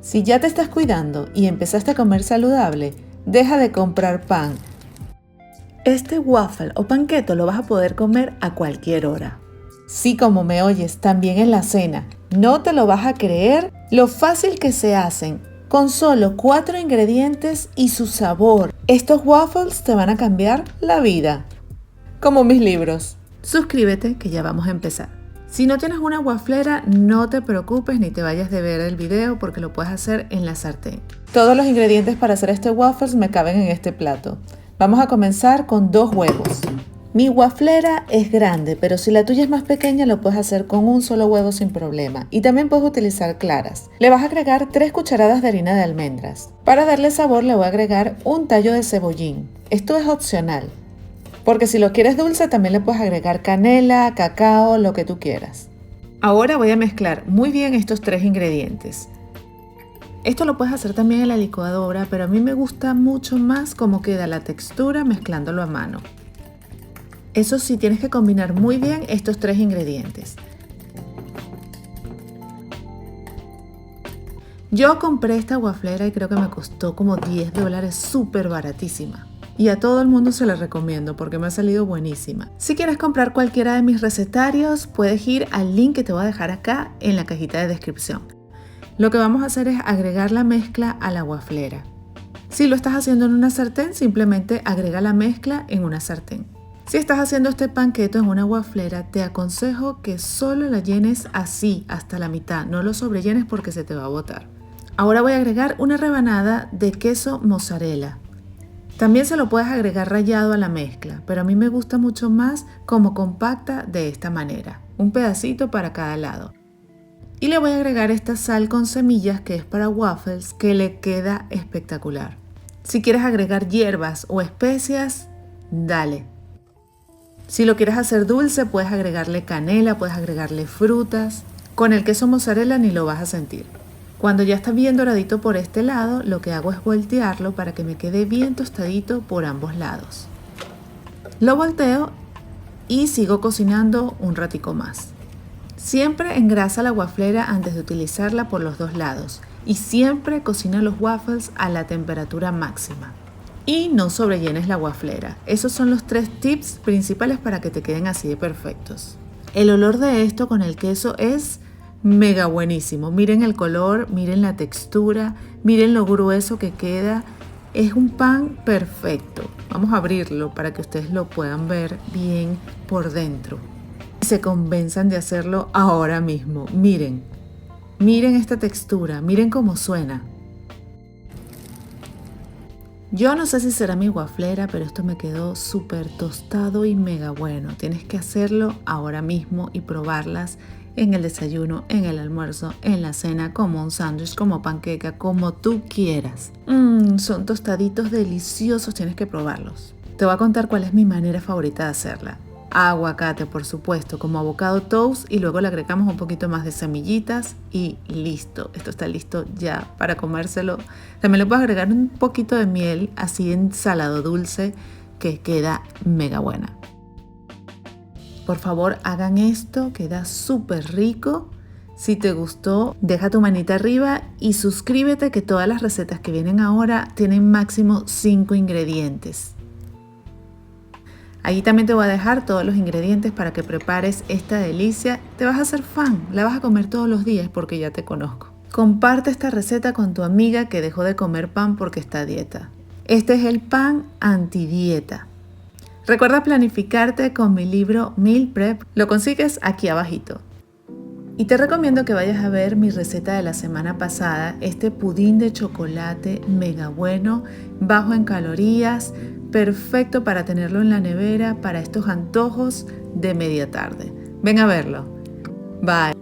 Si ya te estás cuidando y empezaste a comer saludable, deja de comprar pan. Este waffle o panqueto lo vas a poder comer a cualquier hora. Sí, como me oyes, también en la cena. No te lo vas a creer lo fácil que se hacen. Con solo 4 ingredientes y su sabor. Estos waffles te van a cambiar la vida. Como mis libros. Suscríbete que ya vamos a empezar. Si no tienes una waflera, no te preocupes ni te vayas de ver el video porque lo puedes hacer en la sartén. Todos los ingredientes para hacer este waffles me caben en este plato. Vamos a comenzar con 2 huevos. Mi waflera es grande, pero si la tuya es más pequeña lo puedes hacer con un solo huevo sin problema. Y también puedes utilizar claras. Le vas a agregar 3 cucharadas de harina de almendras. Para darle sabor le voy a agregar un tallo de cebollín. Esto es opcional, porque si lo quieres dulce también le puedes agregar canela, cacao, lo que tú quieras. Ahora voy a mezclar muy bien estos 3 ingredientes. Esto lo puedes hacer también en la licuadora, pero a mí me gusta mucho más cómo queda la textura mezclándolo a mano. Eso sí, tienes que combinar muy bien estos 3 ingredientes. Yo compré esta waflera y creo que me costó como $10, súper baratísima. Y a todo el mundo se la recomiendo porque me ha salido buenísima. Si quieres comprar cualquiera de mis recetarios, puedes ir al link que te voy a dejar acá en la cajita de descripción. Lo que vamos a hacer es agregar la mezcla a la waflera. Si lo estás haciendo en una sartén, simplemente agrega la mezcla en una sartén. Si estás haciendo este panqueto en una waflera, te aconsejo que solo la llenes así, hasta la mitad. No lo sobrellenes porque se te va a botar. Ahora voy a agregar una rebanada de queso mozzarella. También se lo puedes agregar rallado a la mezcla, pero a mí me gusta mucho más como compacta de esta manera. Un pedacito para cada lado. Y le voy a agregar esta sal con semillas que es para waffles, que le queda espectacular. Si quieres agregar hierbas o especias, dale. Si lo quieres hacer dulce, puedes agregarle canela, puedes agregarle frutas. Con el queso mozzarella ni lo vas a sentir. Cuando ya está bien doradito por este lado, lo que hago es voltearlo para que me quede bien tostadito por ambos lados. Lo volteo y sigo cocinando un ratico más. Siempre engrasa la waflera antes de utilizarla por los 2 lados y siempre cocina los waffles a la temperatura máxima. Y no sobrellenes la waflera. Esos son los 3 tips principales para que te queden así de perfectos. El olor de esto con el queso es mega buenísimo. Miren el color, miren la textura, miren lo grueso que queda. Es un pan perfecto. Vamos a abrirlo para que ustedes lo puedan ver bien por dentro. Se convenzan de hacerlo ahora mismo. Miren esta textura, miren cómo suena. Yo no sé si será mi waflera, pero esto me quedó súper tostado y mega bueno. Tienes que hacerlo ahora mismo y probarlas en el desayuno, en el almuerzo, en la cena, como un sándwich, como panqueca, como tú quieras. Son tostaditos deliciosos, tienes que probarlos. Te voy a contar cuál es mi manera favorita de hacerla. Aguacate, por supuesto, como avocado toast, y luego le agregamos un poquito más de semillitas y listo. Esto está listo ya para comérselo. También le puedes agregar un poquito de miel, así en salado dulce, que queda mega buena. Por favor, hagan esto, queda súper rico. Si te gustó, deja tu manita arriba y suscríbete, que todas las recetas que vienen ahora tienen máximo 5 ingredientes. Ahí también te voy a dejar todos los ingredientes para que prepares esta delicia. Te vas a hacer fan, la vas a comer todos los días porque ya te conozco. Comparte esta receta con tu amiga que dejó de comer pan porque está a dieta. Este es el pan antidieta. Recuerda planificarte con mi libro Meal Prep, lo consigues aquí abajito. Y te recomiendo que vayas a ver mi receta de la semana pasada, este pudín de chocolate mega bueno, bajo en calorías, perfecto para tenerlo en la nevera para estos antojos de media tarde. Ven a verlo. Bye.